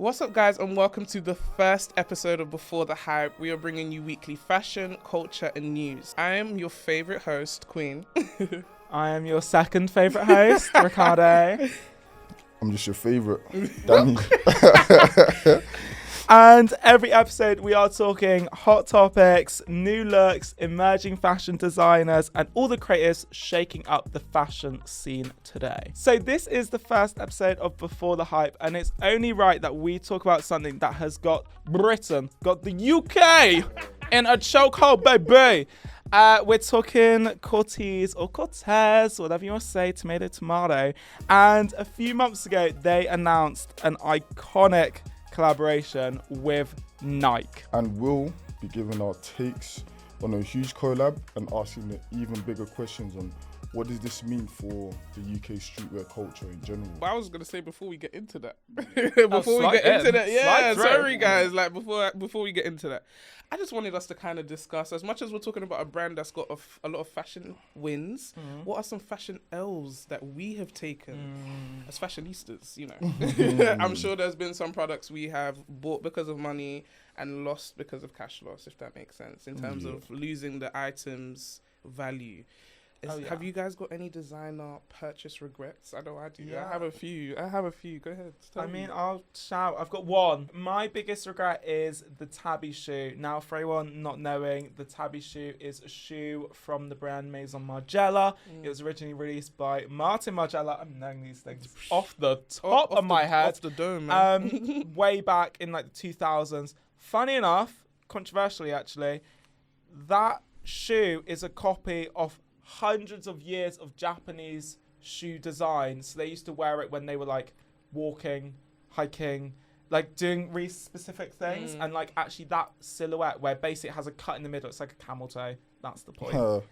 What's up, guys, and welcome to the first episode of Before the Hype. We are bringing you weekly fashion, culture, and news. I am your favorite host, Queen. I am your second favorite host, Ricardo. I'm just your favorite, Dami. And every episode we are talking hot topics, new looks, emerging fashion designers, and all the creators shaking up the fashion scene today. So this is the first episode of Before the Hype, and it's only right that we talk about something that has got Britain, got the UK in a chokehold, baby. We're talking Cortez or Cortez, whatever you want to say, tomato. And a few months ago, they announced an iconic collaboration with Nike. And we'll be giving our takes on a huge collab and asking the even bigger questions on what does this mean for the UK streetwear culture in general. But I was going to say before we get into that. Sorry guys, like before we get into that, I just wanted us to kind of discuss, as much as we're talking about a brand that's got a lot of fashion wins, what are some fashion L's that we have taken as fashionistas, you know? I'm sure there's been some products we have bought because of money and lost because of cash loss, if that makes sense, in terms of losing the item's value. Have you guys got any designer purchase regrets? I know I do. Yeah. I have a few. Go ahead. I'll shout. I've got one. My biggest regret is the Tabby shoe. Now, for anyone not knowing, the Tabby shoe is a shoe from the brand Maison Margiela. It was originally released by Martin Margiela. I'm knowing these things off the top of my head. Off the dome, man. Way back in like the 2000s. Funny enough, controversially actually, that shoe is a copy of hundreds of years of Japanese shoe design. So they used to wear it when they were like walking, hiking, like doing really specific things. And like actually that silhouette where basically it has a cut in the middle, it's like a camel toe. That's the point.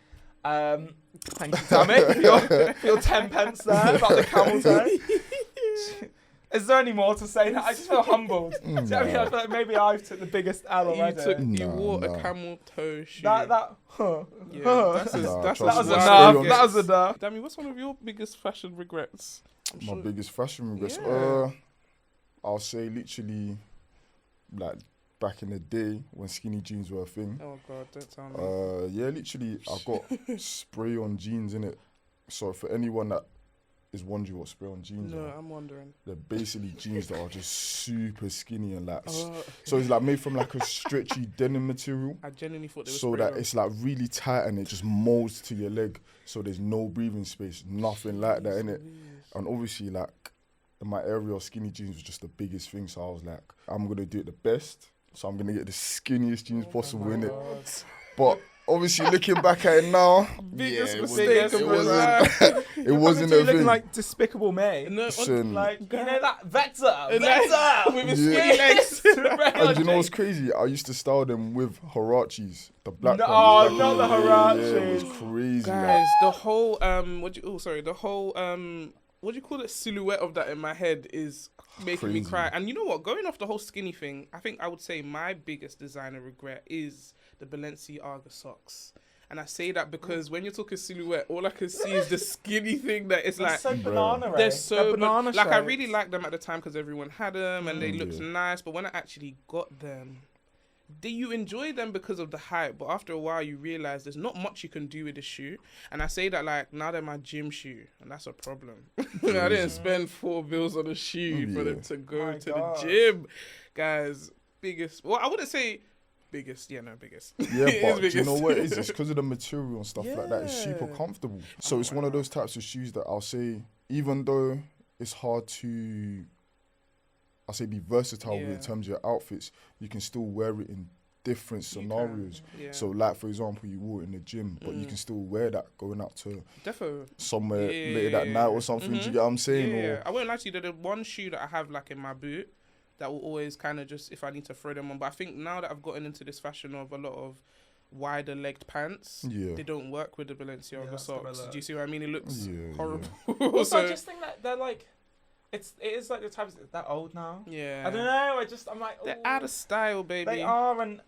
Thank you, Dami, for your 10 pence there about the camel toe. Is there any more to say? I just feel humbled. I mean, I feel like maybe I've took the biggest L already. You wore a camel toe shoe. That was enough. That was enough. Dami, what's one of your biggest fashion regrets? My biggest fashion regrets? I'll say literally, like, back in the day when skinny jeans were a thing. Oh, God, don't tell me. Yeah, literally, I got spray on jeans, innit? So for anyone that is wondering what spray on jeans are. I'm wondering. They're basically jeans that are just super skinny and like, so it's like made from like a stretchy denim material. I genuinely thought they were so that it's like really tight and it just molds to your leg, so there's no breathing space, nothing like that, innit? And obviously like in my area, skinny jeans was just the biggest thing, so I was like, I'm gonna do it the best, so I'm gonna get the skinniest jeans possible, innit? But obviously, looking back at it now, biggest mistake it wasn't. It wasn't a looking thing. like Despicable Me. Like, you know that Vector with his skinny legs. And you know what's crazy? I used to style them with Huaraches, the black ones. Oh, not the Huaraches. Yeah, it was crazy. Guys, the whole what do you call it? Silhouette of that in my head is making me cry. And you know what? Going off the whole skinny thing, I think I would say my biggest designer regret is the Balenciaga socks. And I say that because when you're talking silhouette, all I can see is the skinny thing that is like... so banana, they're so banana like, I really liked them at the time because everyone had them and they looked nice. But when I actually got them, you enjoy them because of the hype, but after a while you realize there's not much you can do with the shoe. And I say that like now they're my gym shoe, and that's a problem. I didn't spend $4 on a shoe for them to go to the gym, guys. I wouldn't say biggest. Yeah, but do you know what it is? It's because of the material and stuff like that. It's super comfortable. So it's one of those types of shoes that I'll say, even though it's hard to, I'll say, be versatile with in terms of your outfits, you can still wear it in different scenarios. So like, for example, you wore it in the gym, but you can still wear that going out to somewhere later that night or something. Do you get what I'm saying? Yeah, I won't lie to you, there's one shoe that I have like in my boot that will always kind of just, if I need to throw them on. But I think now that I've gotten into this fashion of a lot of wider legged pants, they don't work with the Balenciaga socks. Do you see what I mean? It looks horrible. Also, I just think that they're like, it is like the types that old now. Yeah. I don't know. I'm like, they're out of style, baby. They are, and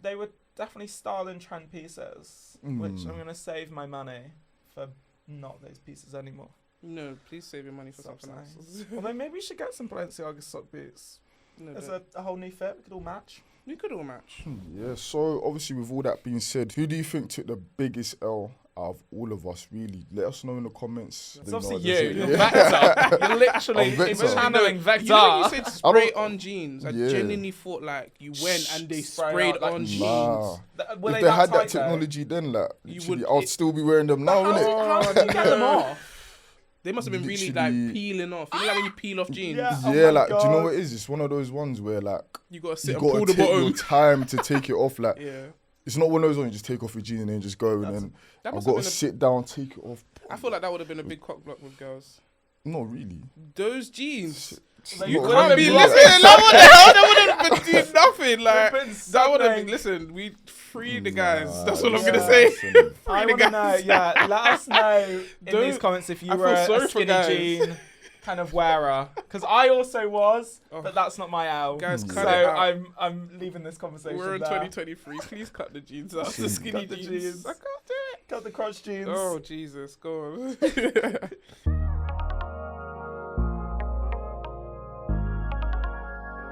they were definitely style and trend pieces, which I'm gonna save my money for not those pieces anymore. No, please save your money for something else. Although maybe we should get some Balenciaga sock boots. No, There's a whole new fit. We could all match. we could all match. Yeah, so obviously with all that being said, who do you think took the biggest L out of all of us, really? Let us know in the comments. It's You know, obviously there's you. a- You're Vector. You're literally I'm Vector. channeling Vector. You know when you said spray don't- on jeans? I Yeah. genuinely thought like you went and they Spray sprayed out, like, on jeans. Nah. Were If they they that had that tight, though? technology then, like, You literally, would- I'd still be wearing them now, innit? How did you get them Yeah. off? They must have been really Literally- like peeling off. You know like when you peel off jeans? Yeah. Oh Yeah, my like, do you know God. what it is? It's one of those ones where, like, You gotta sit you and pull gotta the take bottom. your time to take it off. Like, Yeah. it's not one of those ones you just take off your jeans and then just go, and then That I've must got have to been sit down, take it off. I feel like that would have been a big cock block with girls. Not really. Those jeans. Like, You not can't Can't be be really. listening. That wouldn't have been doing nothing. Like We've been that would have suckling. been. Listen, we free the guys. That's all I'm Yeah. gonna say. Listen, I the want to know. guys. Yeah, let us know in Don't- these comments if you I were feel a sorry for skinny guys. jean kind of wearer, because I also was, but that's not my L. Guys, So cut it out. I'm leaving this conversation. We're in there. 2023. Please cut the jeans out. The skinny Cut the jeans. jeans. I can't do it. Cut the crotch jeans. Oh Jesus, go on.